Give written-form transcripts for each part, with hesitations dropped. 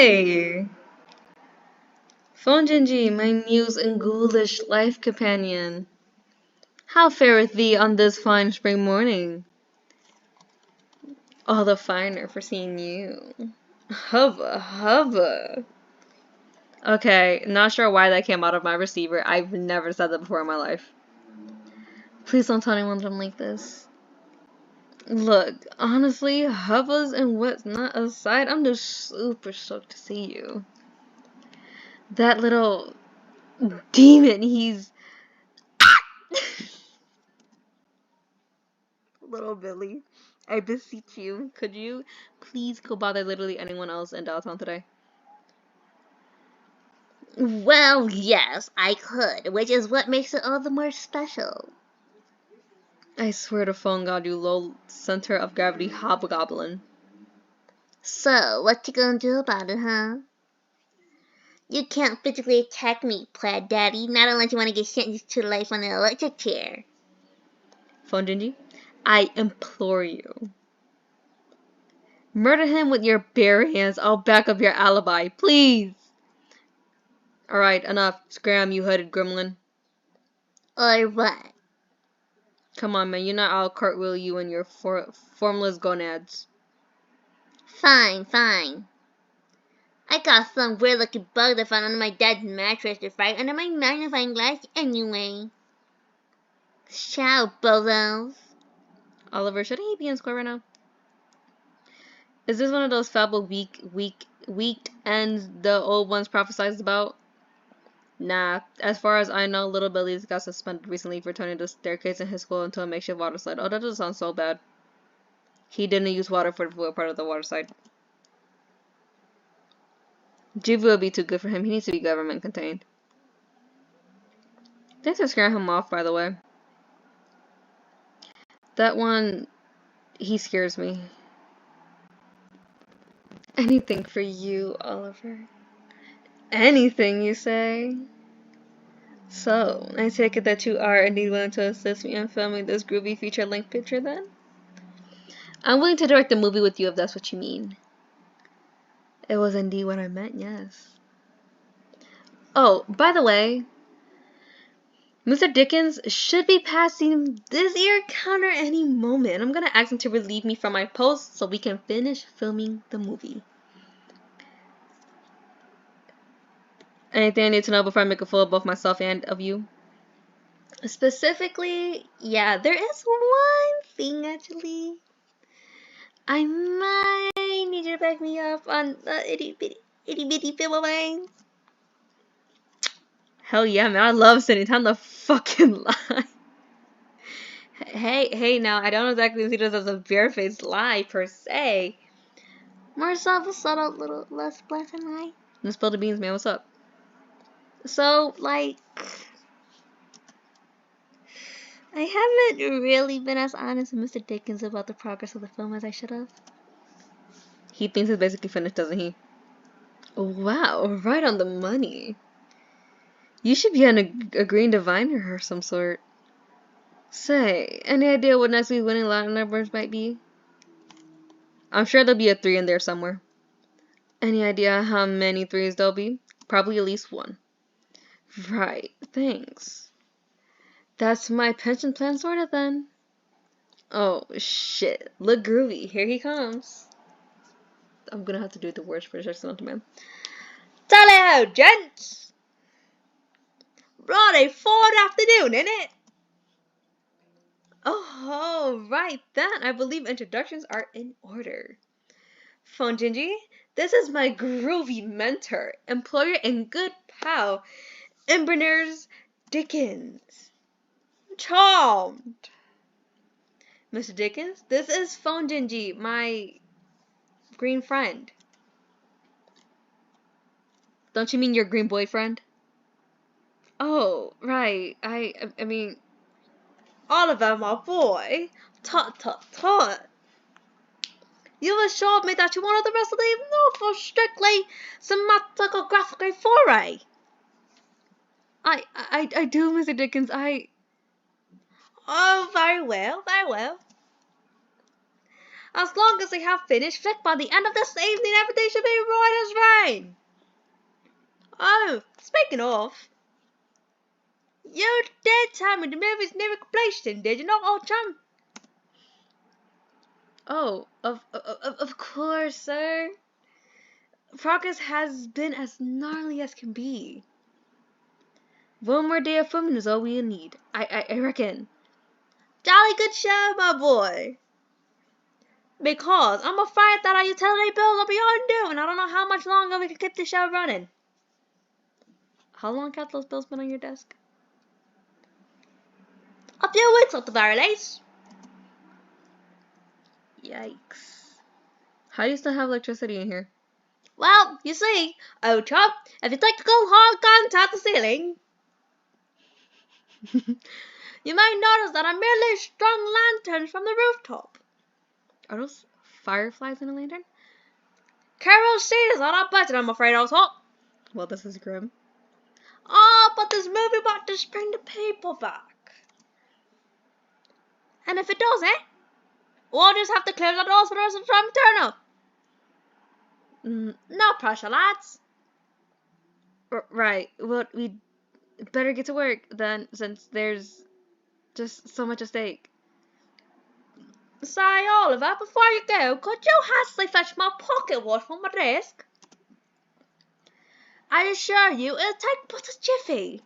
Hey! Fonjinji, my muse and ghoulish life companion. How fareth thee on this fine spring morning? All the finer for seeing you. Hubba, hubba. Okay, not sure why that came out of my receiver. I've never said that before in my life. Please don't tell anyone that I'm like this. Look, honestly, hubbas and what's not aside, I'm just super stoked to see you. That little demon, he's... Little Billy, I beseech you, could you please go bother literally anyone else in Dialtown today? Well, yes, I could, which is what makes it all the more special. I swear to phone god, you low center of gravity hobgoblin. So, what you gonna do about it, huh? You can't physically attack me, Plaid Daddy, not unless you want to get sentenced to life on an electric chair. Fonjinji, I implore you. Murder him with your bare hands. I'll back up your alibi, please. Alright, enough. Scram, you hooded gremlin. Or what? Come on, man. You know I'll cartwheel you and your formless gonads. Fine, fine. I got some weird looking bug I found under my dad's mattress to fight under my magnifying glass anyway. Ciao, bozos. Oliver, shouldn't he be in school right now? Is this one of those fable week ends the old ones prophesized about? Nah, as far as I know, little Billy's got suspended recently for turning the staircase in his school into a makeshift water slide. Oh, that doesn't sound so bad. He didn't use water for the part of the water slide. Juvie would be too good for him. He needs to be government contained. Thanks for scaring him off, by the way. That one, he scares me. Anything for you, Oliver. Anything, you say? So, I take it that you are indeed willing to assist me in filming this groovy feature-length picture, then? I'm willing to direct the movie with you if that's what you mean. It was indeed what I meant, yes. Oh, by the way, Mr. Dickens should be passing this ear counter any moment. I'm gonna ask him to relieve me from my post so we can finish filming the movie. Anything I need to know before I make a fool of both myself and of you? Specifically, yeah, there is one thing actually. I might need you to back me up on the itty bitty film of mine. Hell yeah, man, I love sitting down the fucking lie. Hey, now, I don't exactly see this as a barefaced lie per se. More so of a subtle little less black and white. Let's spill the beans, man. What's up? So, like, I haven't really been as honest with Mr. Dickens about the progress of the film as I should have. He thinks it's basically finished, doesn't he? Wow, right on the money. You should be on a green diviner or some sort. Say, any idea what next week's winning lottery numbers might be? I'm sure there'll be a 3 in there somewhere. Any idea how many 3s there'll be? Probably at least one. Right, thanks. That's my pension plan sorted then. Oh, shit. Look groovy. Here he comes. I'm gonna have to do it the worst British accent, man. Tally ho, gents! Friday, Ford afternoon, innit? Oh, right then. I believe introductions are in order. Fonjinji, this is my groovy mentor, employer, and good pal, Inverness Dickens. Charmed. Mr. Dickens, this is Fonjinji, my green friend. Don't you mean your green boyfriend? Oh, right. I mean, Oliver, my boy. Tut. You assured me that you wanted the rest of the evening off for strictly cinematographic foray. I do, Mr. Dickens. Oh, very well. As long as they have finished flick by the end of this evening, everything should be right as rain. Oh, speaking of, you did tell me the movie's near completion, did you not, old chum? Oh, of course, sir. Progress has been as gnarly as can be. One more day of filming is all we need, I reckon. Jolly good show, my boy. Because I'm afraid that our utility bills will be undue, and I don't know how much longer we can keep the show running. How long have those bills been on your desk? A few weeks at the very least. Yikes. How do you still have electricity in here? Well, you see, old chap, if you take the cold hard guns at the ceiling, you may notice that I merely strung lanterns from the rooftop. Are those fireflies in a lantern? Kerosene is not our budget, I'm afraid, old top. Well, this is grim. Oh, but this movie about to bring the people back. And if it doesn't, we'll just have to clear the doors for the rest of the time to turn up. No pressure, lads. Right. Well, we better get to work then, since there's just so much at stake. Say, Oliver, before you go, could you hastily fetch my pocket watch from my desk? I assure you, it'll take but a jiffy.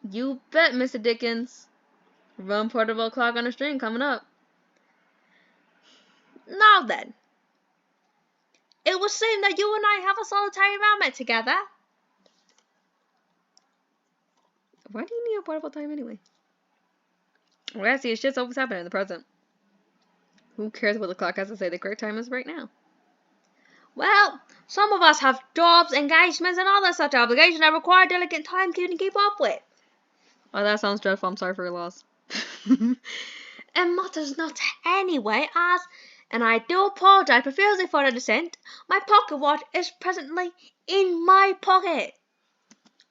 You bet, Mr. Dickens. Run portable clock on a string coming up. Now then, it would seem that you and I have a solitary moment together. Why do you need a portable time anyway? Well, I see, shit's always happening in the present. Who cares what the clock has to say? The correct time is right now. Well, some of us have jobs, engagements, and other such obligations that require delicate timekeeping to keep up with. Oh, that sounds dreadful. I'm sorry for your loss. It matters not anyway, as, and I do apologize profusely for the dissent, my pocket watch is presently in my pocket.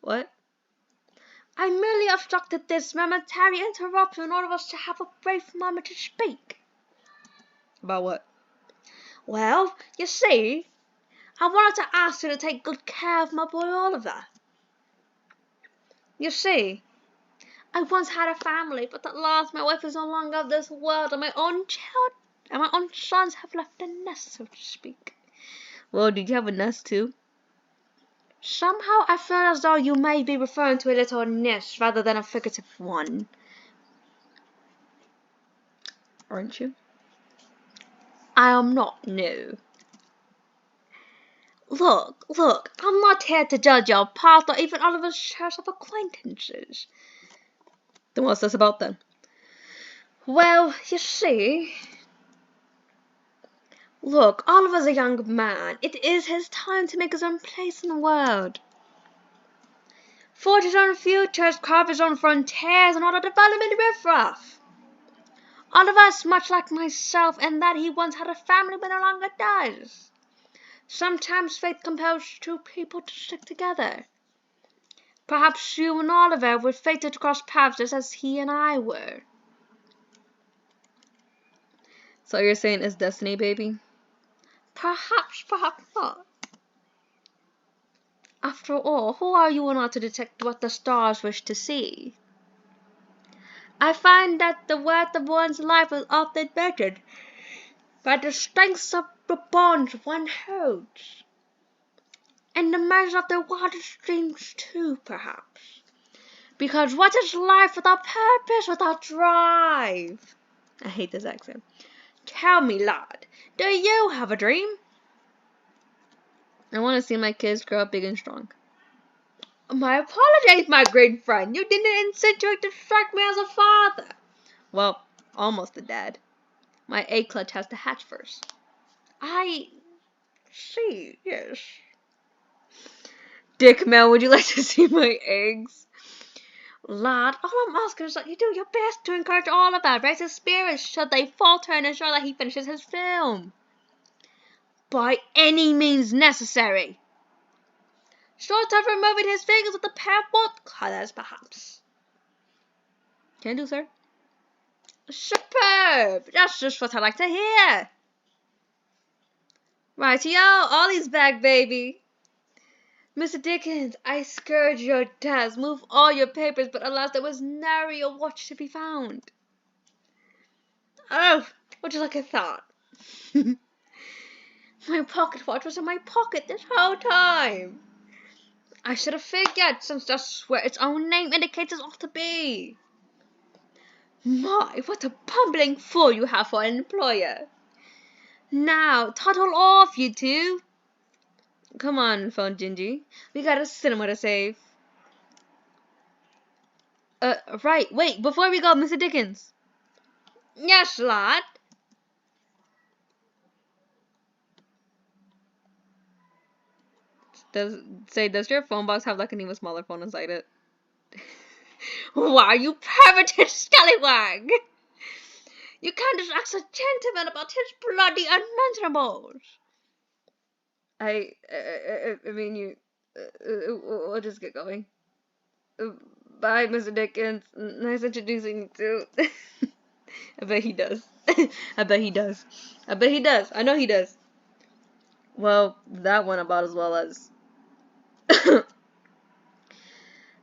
What? I merely obstructed this momentary interruption in order for us to have a brief moment to speak. About what? Well, you see, I wanted to ask you to take good care of my boy Oliver. You see, I once had a family, but at last my wife is no longer of this world, and my own sons have left the nest, so to speak. Well, did you have a nest too? Somehow I feel as though you may be referring to a little nest rather than a figurative one. Aren't you? I am not, no. Look, I'm not here to judge your past or even Oliver's shares of acquaintances. Then what's this about then? Well, you see, look, Oliver's a young man. It is his time to make his own place in the world. Forge his own futures, carve his own frontiers, and all the development riffraff. Oliver is much like myself in that he once had a family but no longer does. Sometimes fate compels two people to stick together. Perhaps you and Oliver were fated to cross paths just as he and I were. So you're saying it's destiny, baby? Perhaps not. After all, who are you and I to detect what the stars wish to see? I find that the worth of one's life is often measured by the strength of the bonds one holds, and the measure of their wildest dreams too, perhaps. Because what is life without purpose, without drive? I hate this accent. Tell me, lad, do you have a dream? I want to see my kids grow up big and strong. My apologies, my great friend. You didn't insinuate to strike me as a father. Well, almost a dad. My egg clutch has to hatch first. I see, yes. Dick man, would you like to see my eggs? Lad, all I'm asking is that you do your best to encourage Oliver, raise his spirits should they falter, and ensure that he finishes his film. By any means necessary. Short of removing his fingers with a pair of both colors, perhaps. Can I do, sir? Superb! Superb! That's just what I like to hear. Rightio, Ollie's back, baby. Mr. Dickens, I scourged your desk, moved all your papers, but alas, there was nary a watch to be found. Oh, what you like I thought? My pocket watch was in my pocket this whole time. I should have figured, since that's where its own name indicates it ought to be. My, what a bumbling fool you have for an employer. Now, toddle off, you two. Come on, phone Gingy. We got a cinema to save. Right. Wait, before we go, Mr. Dickens. Yes, lad. Does your phone box have like an even smaller phone inside it? Why, you perverted scallywag! You can't just ask a gentleman about his bloody unmentionables. I mean, we'll just get going. Bye, Mr. Dickens. Nice introducing you too. I bet he does. I bet he does. I bet he does. I know he does. Well, that went about as well as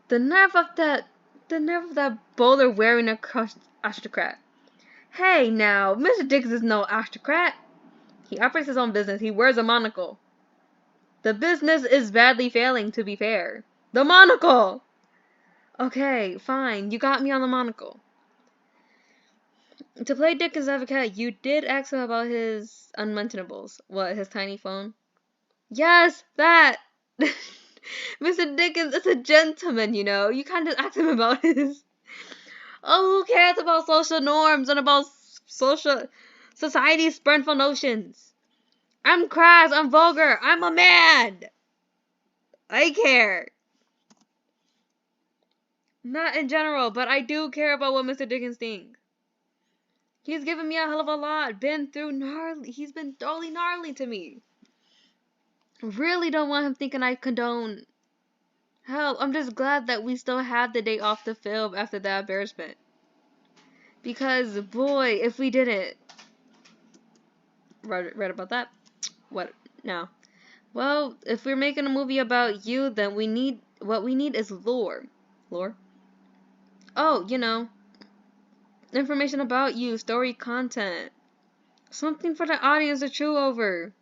the nerve of that bowler wearing a crushed aristocrat. Hey now, Mr. Dickens is no aristocrat. He operates his own business. He wears a monocle. The business is badly failing, to be fair. The monocle! Okay, fine. You got me on the monocle. To play Dickens' advocate, you did ask him about his unmentionables. What, his tiny phone? Yes, that! Mr. Dickens is a gentleman, you know. You can't just ask him about his... Oh, who cares about social norms and about society's spurnful notions? I'm crass, I'm vulgar, I'm a man! I care. Not in general, but I do care about what Mr. Dickens thinks. He's given me a hell of a lot. He's been totally gnarly to me. Really don't want him thinking I condone. Hell, I'm just glad that we still had the day off the film after that embarrassment. Because, boy, if we didn't. Read about that? What now? Well, if we're making a movie about you, then what we need is lore. Lore? Oh, you know. Information about you, story content. Something for the audience to chew over.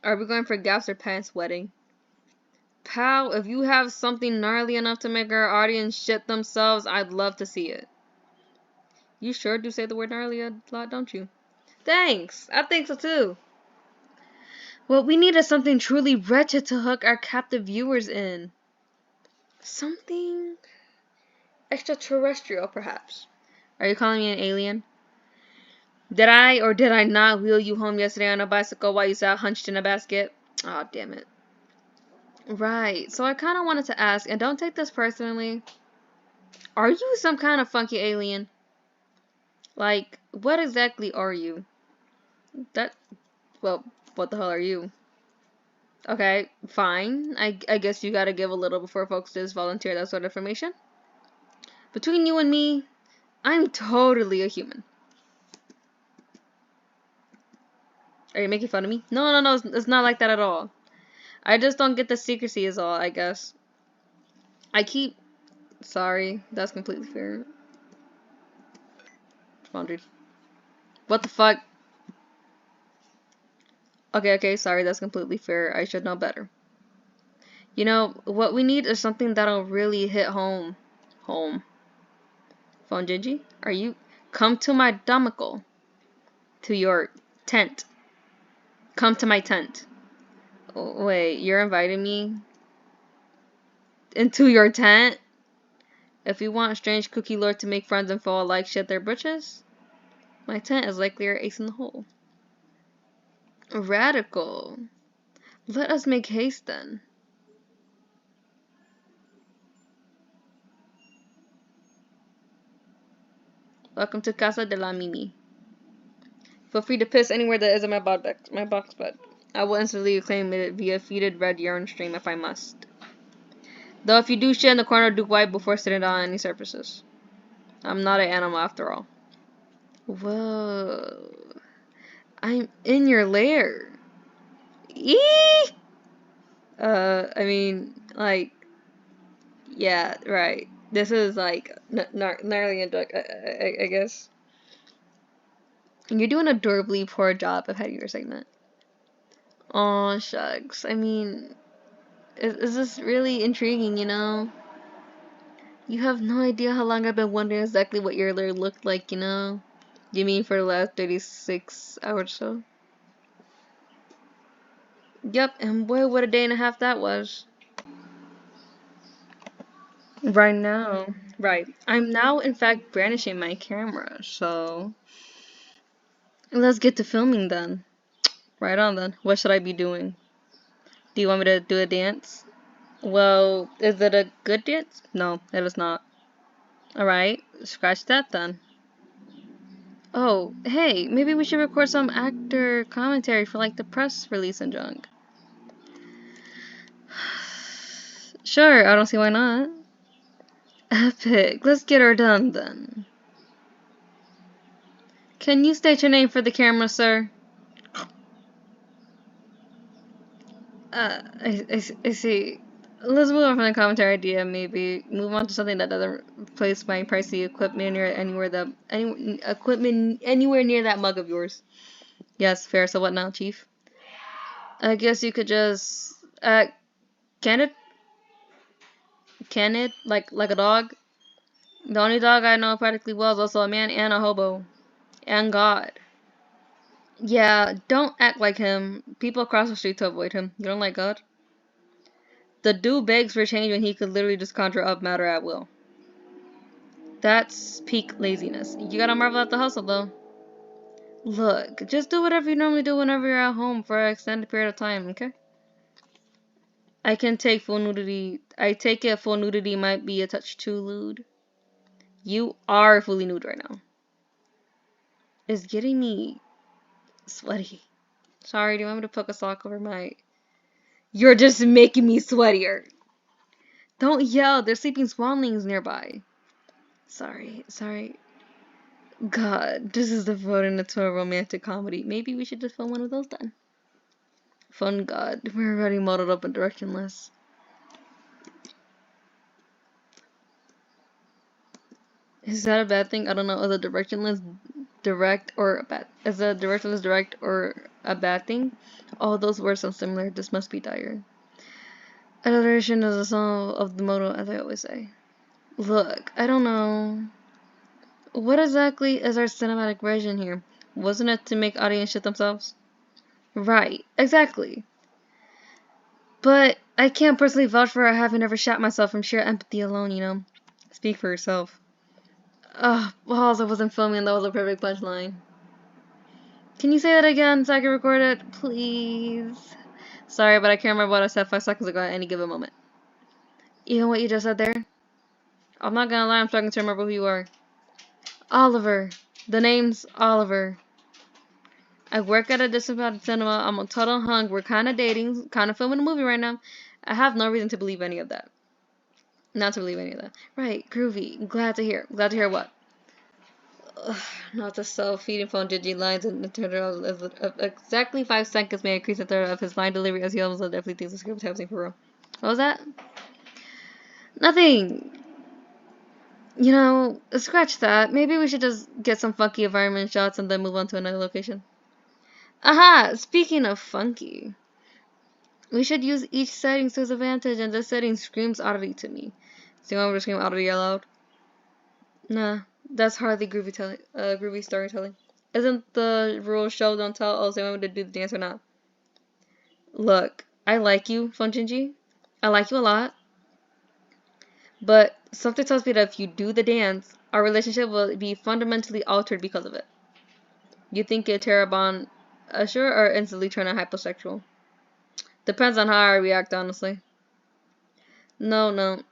Are we going for Gaps or Pants wedding? Pal, if you have something gnarly enough to make our audience shit themselves, I'd love to see it. You sure do say the word gnarly a lot, don't you? Thanks! I think so too. What we need is something truly wretched to hook our captive viewers in. Something extraterrestrial, perhaps. Are you calling me an alien? Did I or did I not wheel you home yesterday on a bicycle while you sat hunched in a basket? Aw, oh, damn it. Right, so I kind of wanted to ask, and don't take this personally, are you some kind of funky alien? Like, what exactly are you? Well, what the hell are you? Okay, fine. I guess you gotta give a little before folks just volunteer that sort of information. Between you and me, I'm totally a human. Are you making fun of me? No, it's not like that at all. I just don't get the secrecy is all, I guess. Sorry, that's completely fair. Boundaries. What the fuck? Okay, sorry, that's completely fair. I should know better. You know, what we need is something that'll really hit home. Home. Phone Gigi? Are you... Come to my domicile. To your tent. Come to my tent. Oh, wait, you're inviting me? Into your tent? If you want strange cookie lord to make friends and fall like shit their britches, my tent is likely your ace in the hole. Radical. Let us make haste then. Welcome to Casa de la Mimi. Feel free to piss anywhere that isn't my box bed. I will instantly acclaim it via feeded red urine stream if I must. Though if you do shit in the corner, do wipe before sitting on any surfaces. I'm not an animal after all. Whoa. I'm in your lair. Eee! I mean, like, yeah, right. This is like gnarly and dark, I guess. And you're doing a adorably poor job of heading your segment. Aw, shucks. I mean, is this really intriguing, you know? You have no idea how long I've been wondering exactly what your lair looked like, you know? You mean for the last 36 hours or so? Yep, and boy, what a day and a half that was. Right now. Right. I'm now, in fact, brandishing my camera, so let's get to filming then. Right on then. What should I be doing? Do you want me to do a dance? Well, is it a good dance? No, it is not. Alright, scratch that then. Oh, hey, maybe we should record some actor commentary for like the press release and junk. Sure, I don't see why not. Epic, let's get her done then. Can you state your name for the camera, sir? I see. Let's move on from the commentary idea, maybe. Move on to something that doesn't place my pricey equipment near anywhere near that mug of yours. Yes, fair. So what now, Chief? I guess you could just can it? Can it? Like a dog? The only dog I know practically well is also a man and a hobo. And God. Yeah, don't act like him. People cross the street to avoid him. You don't like God? The dude begs for change when he could literally just conjure up matter at will. That's peak laziness. You gotta marvel at the hustle, though. Look, just do whatever you normally do whenever you're at home for an extended period of time, okay? I can take full nudity. I take it full nudity might be a touch too lewd. You are fully nude right now. It's getting me sweaty. Sorry, do you want me to poke a sock over my... You're just making me sweatier. Don't yell, there's sleeping swanlings nearby. Sorry. God, this is devoted into a romantic comedy. Maybe we should just film one of those then. Fun God, we're already muddled up and directionless. Is that a bad thing? I don't know. Is a directionless direct or a bad? Is a directionless direct or a bad thing? All those words sound similar. This must be dire. Alliteration is a song of the motto, as I always say. Look, I don't know. What exactly is our cinematic version here? Wasn't it to make audience shit themselves? Right, exactly. But I can't personally vouch for having never shot myself from sheer empathy alone, you know? Speak for yourself. Ugh, balls, I wasn't filming, that was a perfect punchline. Can you say that again so I can record it? Please? Sorry, but I can't remember what I said 5 seconds ago at any given moment. Even what you just said there? I'm not gonna lie, I'm struggling to remember who you are. Oliver. The name's Oliver. I work at a disembodied cinema. I'm a total hunk. We're kind of dating, kind of filming a movie right now. I have no reason to believe any of that. Not to believe any of that. Right, groovy. Glad to hear. Glad to hear what? Ugh, not the self-feeding phone digi lines and the turnaround of exactly 5 seconds may increase the third of his line delivery as he almost definitely thinks the script was happening for real. What was that? Nothing. You know, scratch that. Maybe we should just get some funky environment shots and then move on to another location. Aha! Speaking of funky, we should use each setting to its advantage, and this setting screams oddity to me. So you want me to scream oddity aloud? Nah, that's hardly groovy storytelling. Isn't the rule show don't tell? Oh, so you want me to do the dance or not? Look, I like you, Funjinji. I like you a lot. But something tells me that if you do the dance, our relationship will be fundamentally altered because of it. You think you'll tear a bond assure or instantly turn a hyposexual? Depends on how I react, honestly. No.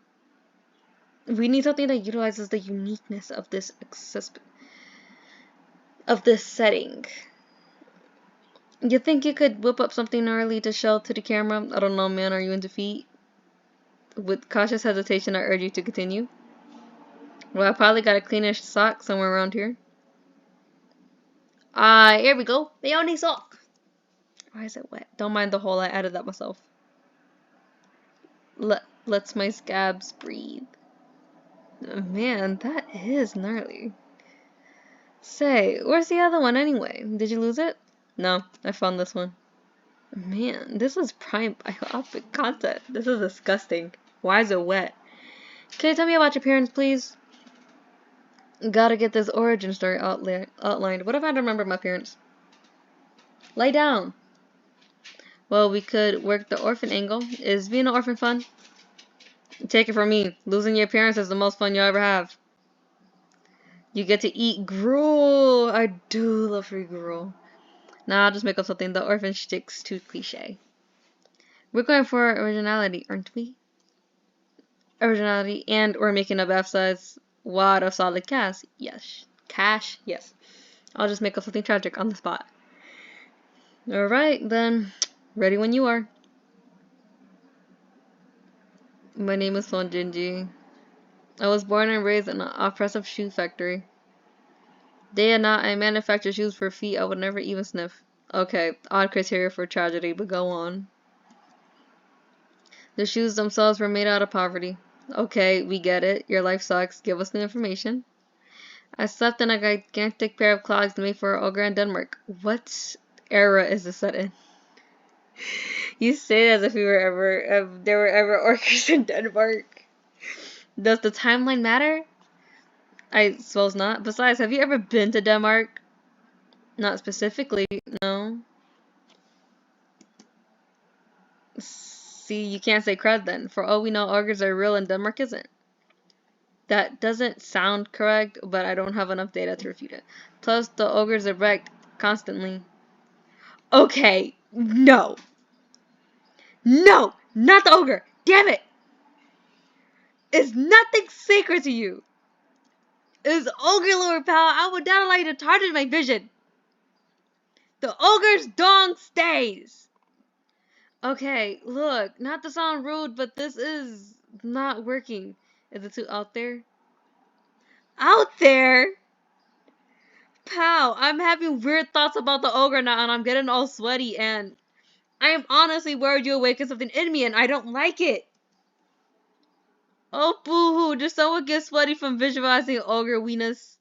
We need something that utilizes the uniqueness of this setting. You think you could whip up something early to show to the camera? I don't know, man. Are you in defeat? With cautious hesitation, I urge you to continue. Well, I probably got a cleanish sock somewhere around here. Here we go. The only sock. Why is it wet? Don't mind the hole. I added that myself. Let's my scabs breathe. Man, that is gnarly. Say, where's the other one anyway? Did you lose it? No, I found this one. Man, this is prime biopic content. This is disgusting. Why is it wet? Can you tell me about your parents, please? Gotta get this origin story outlined. What if I don't remember my parents? Lay down. Well, we could work the orphan angle. Is being an orphan fun? Take it from me. Losing your parents is the most fun you'll ever have. You get to eat gruel. I do love free gruel. Nah, I'll just make up something. The orphan sticks too cliche. We're going for originality, aren't we? Originality, and we're making a bath-size wad of solid cash. Yes. Cash? Yes. I'll just make up something tragic on the spot. Alright, then. Ready when you are. My name is Son Jinji. I was born and raised in an oppressive shoe factory. Day and night, I manufacture shoes for feet I would never even sniff. Okay, odd criteria for tragedy, but go on. The shoes themselves were made out of poverty. Okay, we get it. Your life sucks. Give us the information. I slept in a gigantic pair of clogs made for an ogre in Denmark. What era is this set in? You say it as if there were ever ogres in Denmark. Does the timeline matter? I suppose not. Besides, have you ever been to Denmark? Not specifically, no. See, you can't say crud then. For all we know, ogres are real and Denmark isn't. That doesn't sound correct, but I don't have enough data to refute it. Plus, the ogres are wrecked constantly. Okay, no. No, not the ogre. Damn it. Is nothing sacred to you? Is ogre lore, pal? I would not allow you to target my vision. The ogre's dong stays. Okay, look, not to sound rude, but this is not working. Is it too out there? Out there? Pal, I'm having weird thoughts about the ogre now and I'm getting all sweaty and I am honestly worried you awaken something in me and I don't like it. Oh boo-hoo, just someone get sweaty from visualizing ogre weenus.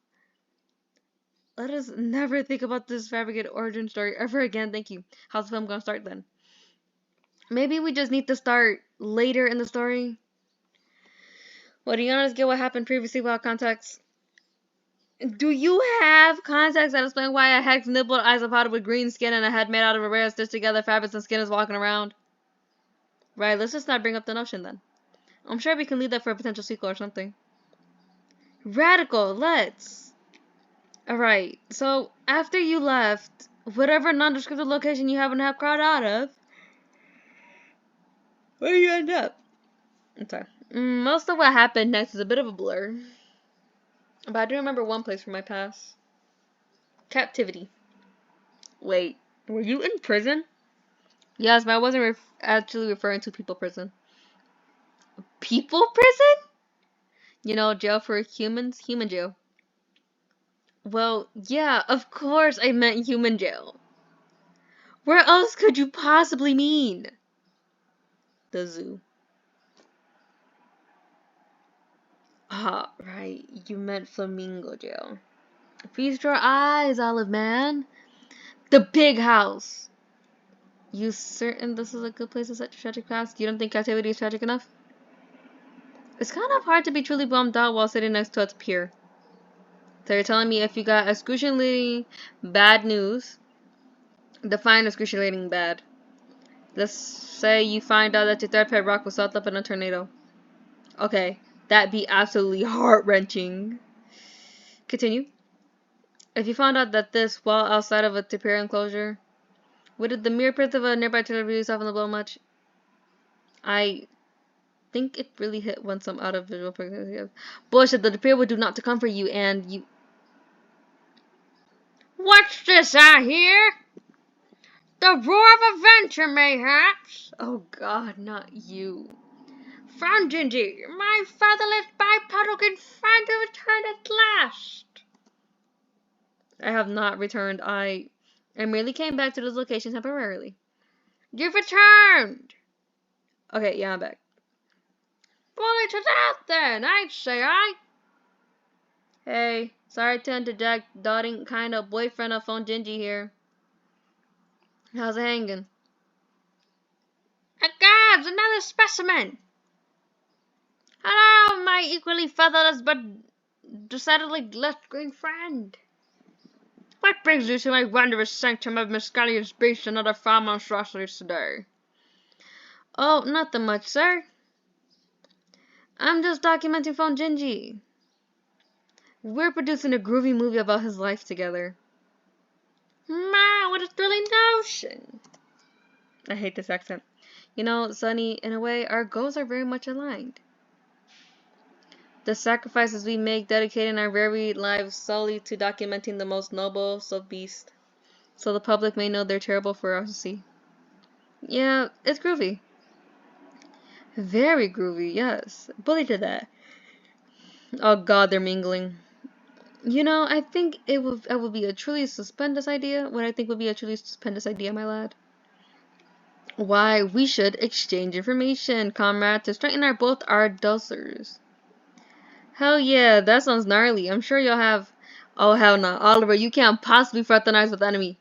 Let us never think about this fabricated origin story ever again, thank you. How's the film gonna start then? Maybe we just need to start later in the story. Well, do you honest get what happened previously without context? Do you have context that explain why a hex nibbled isopod with green skin and a head made out of a rare stitched together fabrics and skin is walking around? Right, let's just not bring up the notion then. I'm sure we can leave that for a potential sequel or something. Radical, let's. Alright, so after you left, whatever nondescriptive location you happen to have crowd out of, where do you end up? I'm sorry. Most of what happened next is a bit of a blur. But I do remember one place from my past. Captivity. Wait, were you in prison? Yes, but I wasn't actually referring to people prison. People prison? You know, jail for humans? Human jail. Well, yeah, of course I meant human jail. Where else could you possibly mean? The zoo. Ah, right. You meant flamingo jail. Feast your eyes, Olive Man. The big house. You certain this is a good place to set your tragic past? You don't think captivity is tragic enough? It's kind of hard to be truly bummed out while sitting next to its peer. So you're telling me if you got excruciatingly bad news, define excruciating bad. Let's say you find out that your third pet rock was swept up in a tornado. Okay, that'd be absolutely heart-wrenching. Continue. If you found out that this well outside of a tapir enclosure, would the mere presence of a nearby television soften the blow much? I think it really hit once I'm out of visual perspective. Bullshit, the tapir would do not to comfort you, and you. What's this I hear? The roar of adventure, mayhaps? Oh god, not you. Friend Gingy, my fatherless bipedal can finally return at last. I have not returned. I merely came back to this location temporarily. You've returned! Okay, yeah, I'm back. Fully to death then, I'd say Hey, sorry to interject, dotting kind of boyfriend of phone Gingy here. How's it hanging? Gods, another specimen! Hello, my equally featherless but decidedly less green friend. What brings you to my wondrous sanctum of Mescalia's beasts and other foul monstrosities today? Oh, nothing much, sir. I'm just documenting phone Gingy. We're producing a groovy movie about his life together. Man, what a thrilling notion! I hate this accent. You know, Sonny, in a way, our goals are very much aligned. The sacrifices we make dedicating our very lives solely to documenting the most noble of beasts, so the public may know their terrible ferocity. Yeah, it's groovy. Very groovy, yes. Bully to that. Oh god, they're mingling. You know, I think it would be a truly stupendous idea. What I think would be a truly stupendous idea, my lad. Why, we should exchange information, comrade, to strengthen both our dulcers. Hell yeah, that sounds gnarly. I'm sure you'll have... Oh hell no, Oliver, you can't possibly fraternize with the enemy.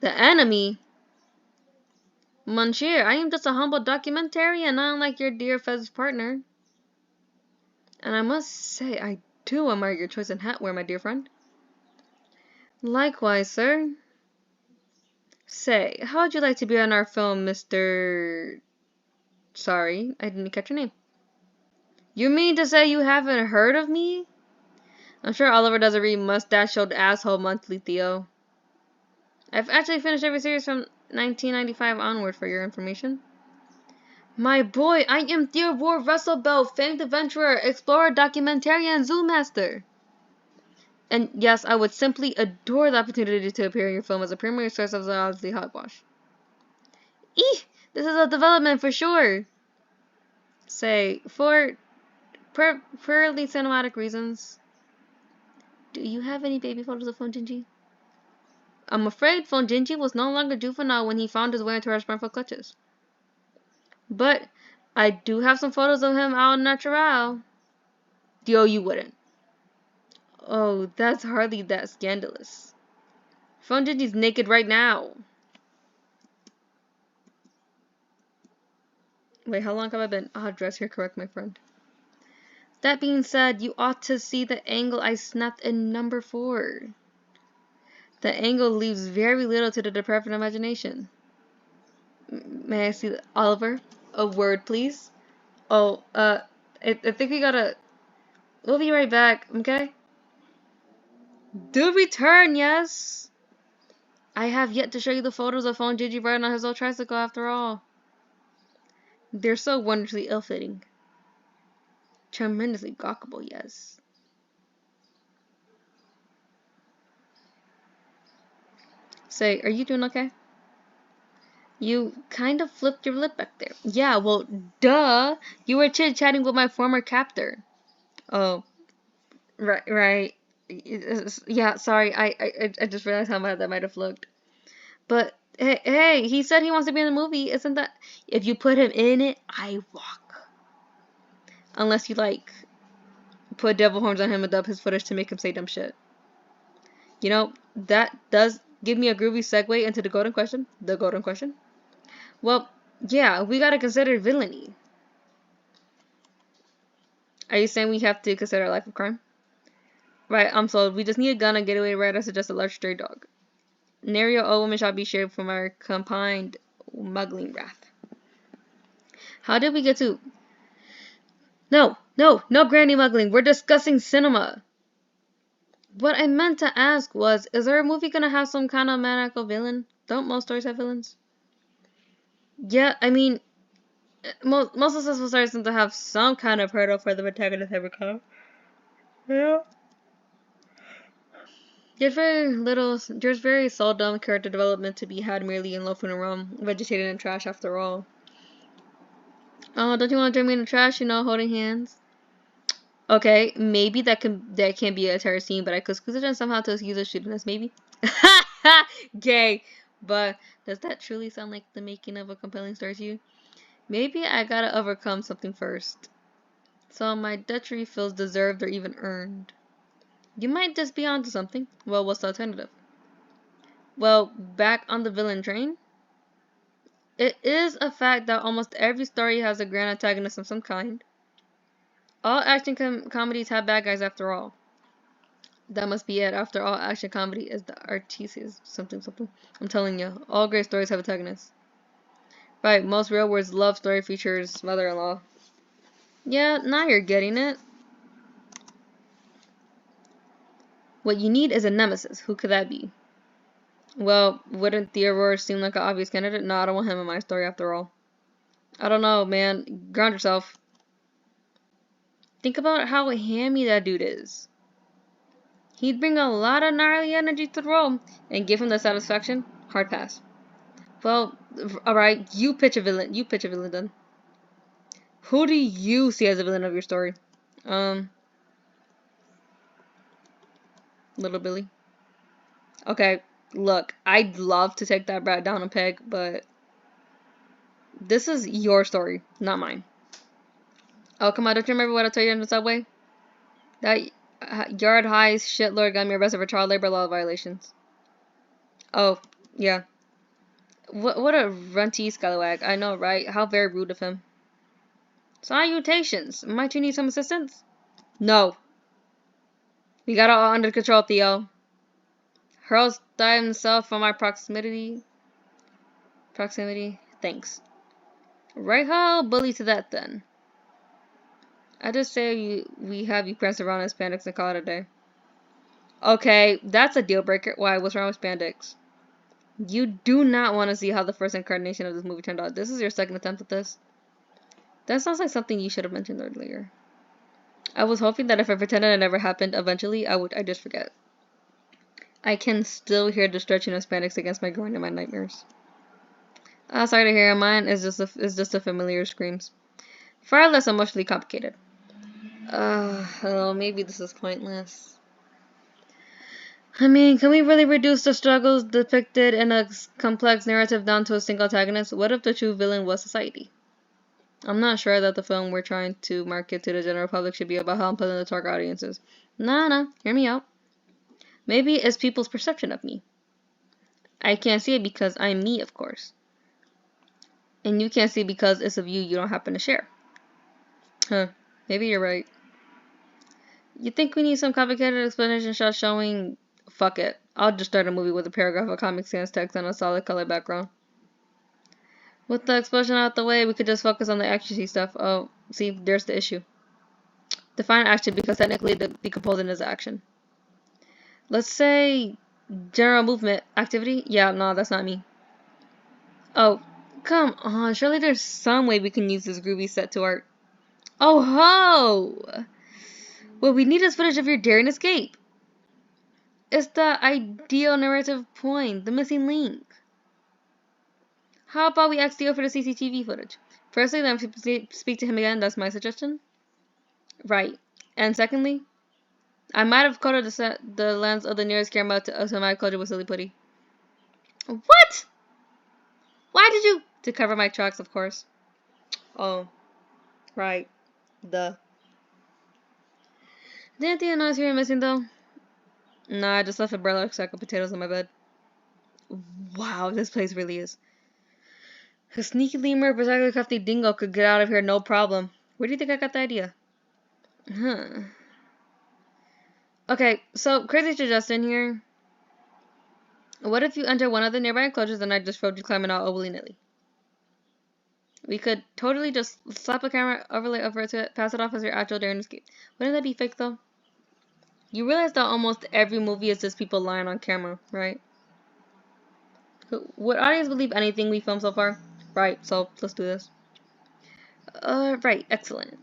The enemy? Monsieur, I am just a humble documentarian, not unlike your dear Fez's partner. And I must say, I do admire your choice in hat wear, my dear friend. Likewise, sir. Say, how would you like to be on our film, Mr... Sorry, I didn't catch your name. You mean to say you haven't heard of me? I'm sure Oliver doesn't read mustachioed asshole monthly, Theo. I've actually finished every series from 1995 onward for your information. My boy, I am Theodore Russell Bell, famed adventurer, explorer, documentarian, zoo master. And yes, I would simply adore the opportunity to appear in your film as a primary source of zoology hogwash. Eeh! This is a development for sure. Say, for purely cinematic reasons, do you have any baby photos of Fonjinji? I'm afraid Fonjinji was no longer juvenile when he found his way into our spermful clutches. But I do have some photos of him au natural. Yo, you wouldn't. Oh, that's hardly that scandalous. Fonjinji's naked right now. Wait, how long have I been? I'll dress here correct, my friend. That being said, you ought to see the angle I snapped in number 4. The angle leaves very little to the depraved imagination. May I see Oliver? A word, please. Oh, I think we gotta... We'll be right back, okay? Do return, yes! I have yet to show you the photos of Phone Gigi riding on his old tricycle after all. They're so wonderfully ill-fitting. Tremendously gawkable, yes. Say, are you doing okay? You kind of flipped your lip back there. Yeah, well, duh! You were chit-chatting with my former captor. Oh, right. Yeah, sorry, I just realized how bad that might have looked. But, hey, he said he wants to be in the movie. Isn't that... If you put him in it, I walk. Unless you, like, put devil horns on him and dub his footage to make him say dumb shit. You know, that does give me a groovy segue into the golden question. The golden question. Well, yeah, we gotta consider villainy. Are you saying we have to consider a life of crime? Right, I'm sold. We just need a gun, a getaway ride, or suggest a large stray dog. Nary all women shall be shared from our combined muggling wrath. How did we get to... No, granny muggling. We're discussing cinema. What I meant to ask was, is our movie gonna have some kind of maniacal villain? Don't most stories have villains? Yeah, I mean, most successful stories seem to have some kind of hurdle for the protagonist to overcome. Yeah. There's very seldom character development to be had merely in loafing around, vegetating in trash after all. Oh, don't you want to join me in the trash, holding hands? Okay, maybe that can't be a entire scene, but I could squeeze it in somehow to use a shooting us, maybe. Gay. But does that truly sound like the making of a compelling story to you? Maybe I gotta overcome something first. So my dutchery feels deserved or even earned. You might just be onto something. Well, what's the alternative? Well, back on the villain train? It is a fact that almost every story has a grand antagonist of some kind. All action comedies have bad guys after all. That must be it. After all, action comedy is the artisis something something. I'm telling you, all great stories have antagonists. Right, most real world's love story features mother-in-law. Yeah, now you're getting it. What you need is a nemesis. Who could that be? Well, wouldn't Theodore seem like an obvious candidate? No, I don't want him in my story after all. I don't know, man. Ground yourself. Think about how hammy that dude is. He'd bring a lot of gnarly energy to the role and give him the satisfaction. Hard pass. Well, alright, you pitch a villain. You pitch a villain then. Who do you see as a villain of your story? Um, Little Billy. Okay, look, I'd love to take that brat down a peg, but this is your story, not mine. Oh, come on, don't you remember what I told you in the subway? That yard high shitlord got me arrested for child labor law violations. Oh, yeah. What a runty scallywag. I know, right? How very rude of him. Salutations. Might you need some assistance? No. We got it all under control, Theo. Hurls died himself from my proximity. Thanks. Right ho, bully to that then. I just say we have you prance around in spandex and call it a day. Okay, that's a deal breaker. Why? What's wrong with spandex? You do not want to see how the first incarnation of this movie turned out. This is your second attempt at this. That sounds like something you should have mentioned earlier. I was hoping that if I pretended it never happened, eventually I'd just forget. I can still hear the stretching of spandex against my groin in my nightmares. Sorry to hear. Mine is just a familiar screams. Far less emotionally complicated. Oh, maybe this is pointless. I mean, can we really reduce the struggles depicted in a complex narrative down to a single antagonist? What if the true villain was society? I'm not sure that the film we're trying to market to the general public should be about how unpleasant the target audience is. Nah, hear me out. Maybe it's people's perception of me. I can't see it because I'm me, of course. And you can't see it because it's a view you don't happen to share. Huh, maybe you're right. You think we need some complicated explanation shot showing... Fuck it. I'll just start a movie with a paragraph of Comic Sans text on a solid color background. With the explosion out the way, we could just focus on the actiony stuff. Oh, see, there's the issue. Define action because technically the decomposing is action. Let's say general movement activity. Yeah, no, that's not me. Oh, come on. Surely there's some way we can use this groovy set to art. Oh ho! What we need is footage of your daring escape. It's the ideal narrative point, the missing link. How about we ask Theo for the CCTV footage? Firstly, then speak to him again. That's my suggestion. Right. And secondly, I might have coded the lens of the nearest camera to my coded with silly putty. What? Why did you? To cover my tracks, of course. Oh, right. Duh. Didn't Theo notice you were missing though? Nah, I just left a burlap sack of potatoes on my bed. Wow, this place really is. A sneaky lemur, particularly crafty dingo could get out of here no problem. Where do you think I got the idea? Huh. Okay, so crazy suggestion here. What if you enter one of the nearby enclosures and I just showed you climbing out willy-nilly? We could totally just slap a camera overlay over to it, pass it off as your actual daring escape. Wouldn't that be fake though? You realize that almost every movie is just people lying on camera, right? Would audience believe anything we filmed so far? Right, so let's do this. Right, excellent.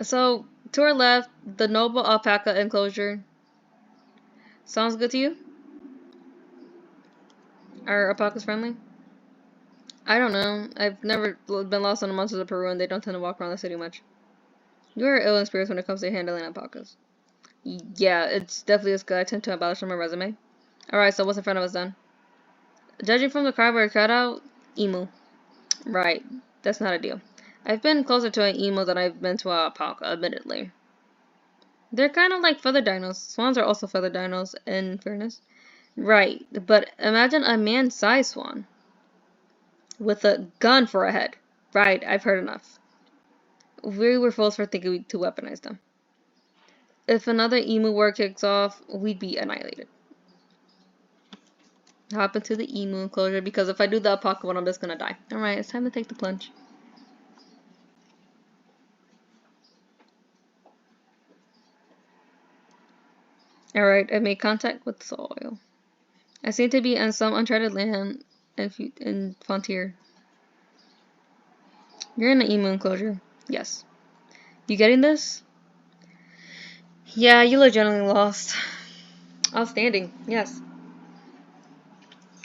So, to our left, the noble alpaca enclosure. Sounds good to you? Are alpacas friendly? I don't know. I've never been lost on the mountains of Peru and they don't tend to walk around the city much. You're ill in spirits when it comes to handling alpacas. Yeah, it's definitely a skill I tend to embellish on my resume. Alright, so what's in front of us then? Judging from the cardboard cutout, emu. Right, that's not a deal. I've been closer to an emu than I've been to a alpaca, admittedly. They're kind of like feather dinos. Swans are also feather dinos, in fairness. Right, but imagine a man-sized swan with a gun for a head. Right, I've heard enough. We were fools for thinking to weaponize them. If another emu war kicks off, we'd be annihilated. Hop into the emu enclosure because if I do the alpaca one, I'm just gonna die. Alright, it's time to take the plunge. Alright, I made contact with soil. I seem to be on some uncharted land in Frontier. You're in the emu enclosure. Yes. You getting this? Yeah, you look generally lost. Outstanding. Yes.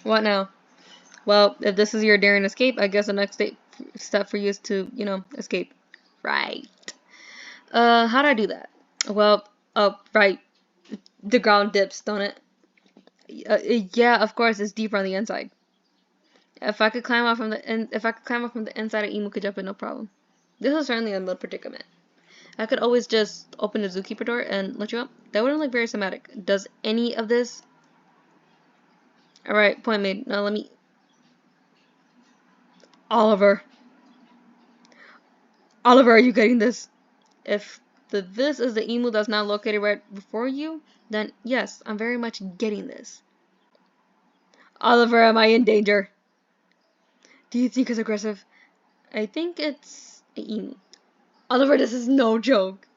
What now? Well, if this is your daring escape, I guess the next step for you is to, escape. Right. How do I do that? Well, right. The ground dips, don't it? Yeah, of course, it's deeper on the inside. If I could climb out from the inside, an emu could jump in, no problem. This is certainly a mid predicament. I could always just open the zookeeper door and let you up. That wouldn't look very cinematic. Does any of this? Alright, point made. Now let me... Oliver. Oliver, are you getting this? If this is the emu that's now located right before you, then yes, I'm very much getting this. Oliver, am I in danger? Do you think it's aggressive? I think it's an emu. Oliver, this is no joke.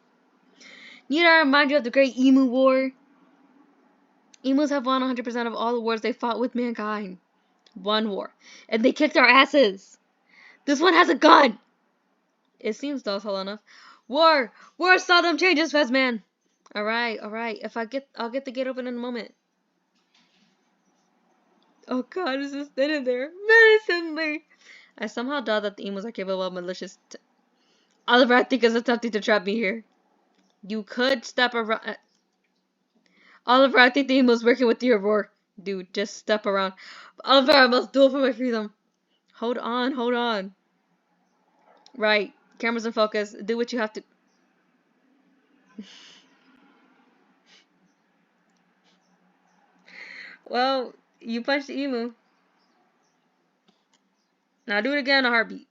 Need I remind you of the Great Emu War? Emus have won 100% of all the wars they fought with mankind. One war. And they kicked our asses. This one has a gun! It seems docile enough. War! War seldom changes, Fezman! Alright. I'll get the gate open in a moment. Oh god, it's just standing there. Menacingly! I somehow doubt that the emus are capable of malicious... Oliver, I think it's attempting to trap me here. You could step around... Oliver, I think the emu's working with your roar. Dude, just step around. Oliver, I must duel for my freedom. Hold on. Right. Cameras in focus. Do what you have to... Well, you punched the emu. Now do it again in a heartbeat.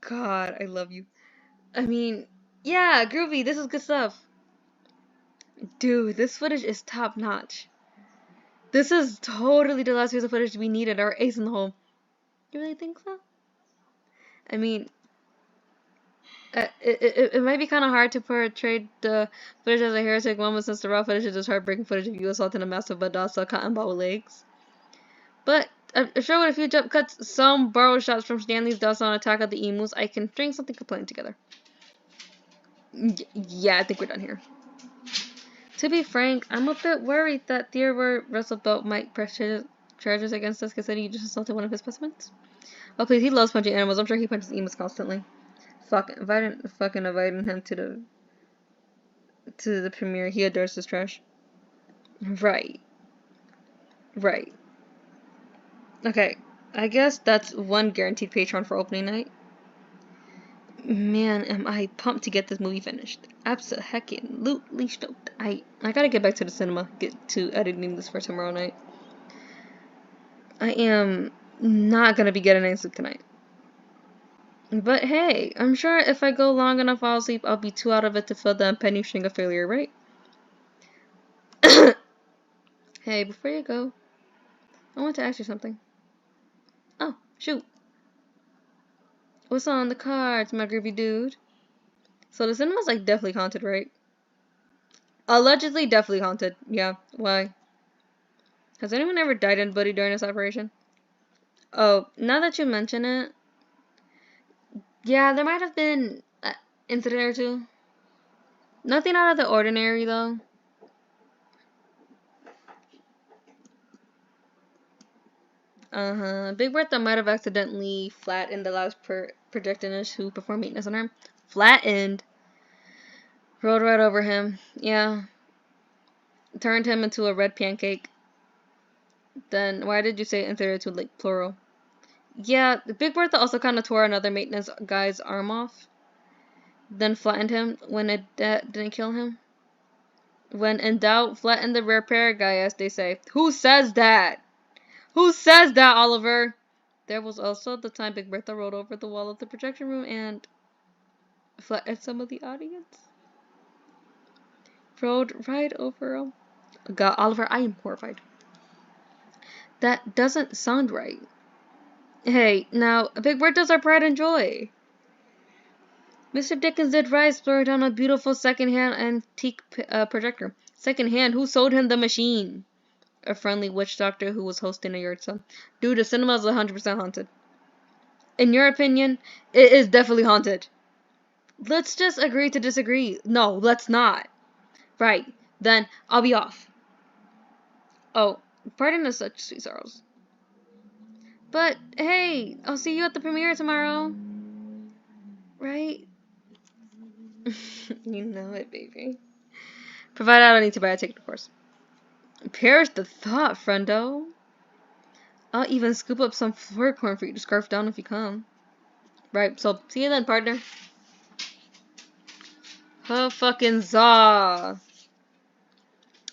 God, I love you. I mean, yeah, groovy. This is good stuff. Dude, this footage is top notch. This is totally the last piece of footage we needed. Our ace in the hole. You really think so? I mean, it might be kind of hard to portray the footage as a heretic moment since the raw footage is just heartbreaking footage of you assaulting a massive but docile cotton ball with legs. But I'm sure with a few jump cuts, some borrowed shots from Stanley's docile attack of the emus, I can string something compelling together. Yeah, I think we're done here. To be frank, I'm a bit worried that Theodore Roosevelt might press charges against us considering you just assaulted one of his specimens. Oh please, he loves punching animals. I'm sure he punches emus constantly. Fucking inviting him to the premiere. He adores his trash. Right. Okay, I guess that's one guaranteed Patreon for opening night. Man, am I pumped to get this movie finished. Absolutely stoked. I gotta get back to the cinema, get to editing this for tomorrow night. I am not gonna be getting any sleep tonight. But hey, I'm sure if I go long enough fall asleep, I'll be too out of it to feel the impending string of failure, right? Hey, before you go, I want to ask you something. Oh, shoot. What's on the cards, my groovy dude? So the cinema's like definitely haunted, right? Allegedly definitely haunted. Yeah, why? Has anyone ever died in Buddy during this operation? Oh, now that you mention it, yeah, there might have been an incident or two. Nothing out of the ordinary, though. Big Bertha might have accidentally flattened the last projectionist who performed maintenance on her. Flattened? Rode right over him. Yeah. Turned him into a red pancake. Then why did you say inferior to like plural? Yeah, Big Bertha also kind of tore another maintenance guy's arm off. Then flattened him when it didn't kill him. When in doubt, flatten the repair guy, as they say. Who says that? Who says that, Oliver? There was also the time Big Bertha rolled over the wall of the projection room and flattened some of the audience. Rode right over him. God, Oliver, I am horrified. That doesn't sound right. Hey, now, Big Bertha's our pride and joy. Mr. Dickens did right, splurged on a beautiful second-hand antique projector. Second-hand? Who sold him the machine? A friendly witch doctor who was hosting a yard sale. Dude, the cinema is 100% haunted. In your opinion, it is definitely haunted. Let's just agree to disagree. No, let's not. Right, then I'll be off. Oh, pardon us such sweet sorrows. But, hey, I'll see you at the premiere tomorrow. Right? You know it, baby. Provided I don't need to buy a ticket, of course. Perish the thought, friendo. I'll even scoop up some floor corn for you to scarf down if you come. Right, so see you then, partner. Huh, fucking zaw.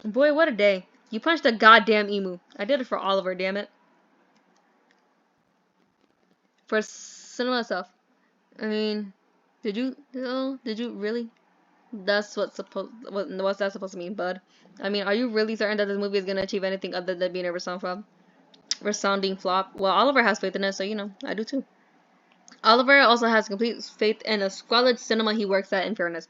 Boy, what a day. You punched a goddamn emu. I did it for Oliver, damn it. For cinema itself. I mean, did you really? That's what's that supposed to mean, bud? I mean, are you really certain that this movie is gonna achieve anything other than being a resounding flop? Well, Oliver has faith in it, so you know, I do too. Oliver also has complete faith in a squalid cinema he works at, in fairness.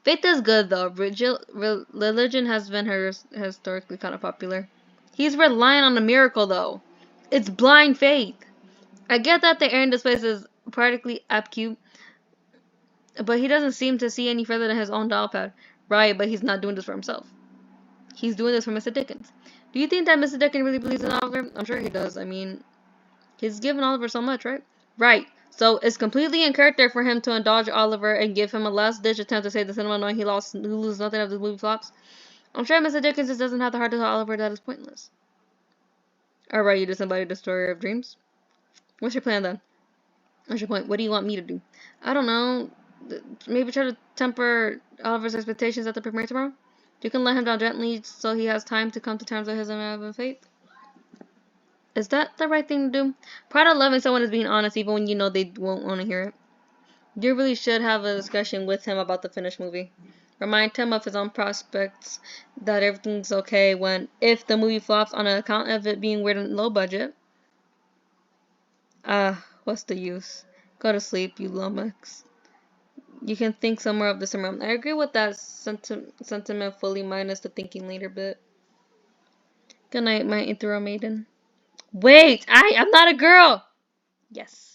Faith is good, though. Religion has been historically kind of popular. He's relying on a miracle, though. It's blind faith. I get that the air in this place is practically obtuse, but he doesn't seem to see any further than his own dial pad. Right, but he's not doing this for himself. He's doing this for Mr. Dickens. Do you think that Mr. Dickens really believes in Oliver? I'm sure he does. I mean, he's given Oliver so much, right? Right. So it's completely in character for him to indulge Oliver and give him a last-ditch attempt to save the cinema, knowing he loses nothing if the movie flops. I'm sure Mr. Dickens just doesn't have the heart to tell Oliver that is pointless. Alright, you disembodied destroyer of dreams. What's your plan then? What's your point? What do you want me to do? I don't know. Maybe try to temper Oliver's expectations at the premiere tomorrow? You can let him down gently so he has time to come to terms with his unraveling fate. Is that the right thing to do? Part of loving someone is being honest even when you know they won't want to hear it. You really should have a discussion with him about the finished movie. Remind him of his own prospects, that everything's okay if the movie flops on account of it being weird and low budget. What's the use? Go to sleep, you lummox. You can think some more of this around. I agree with that sentiment fully, minus the thinking later bit. Good night, my ethereal maiden. Wait! I'm not a girl! Yes.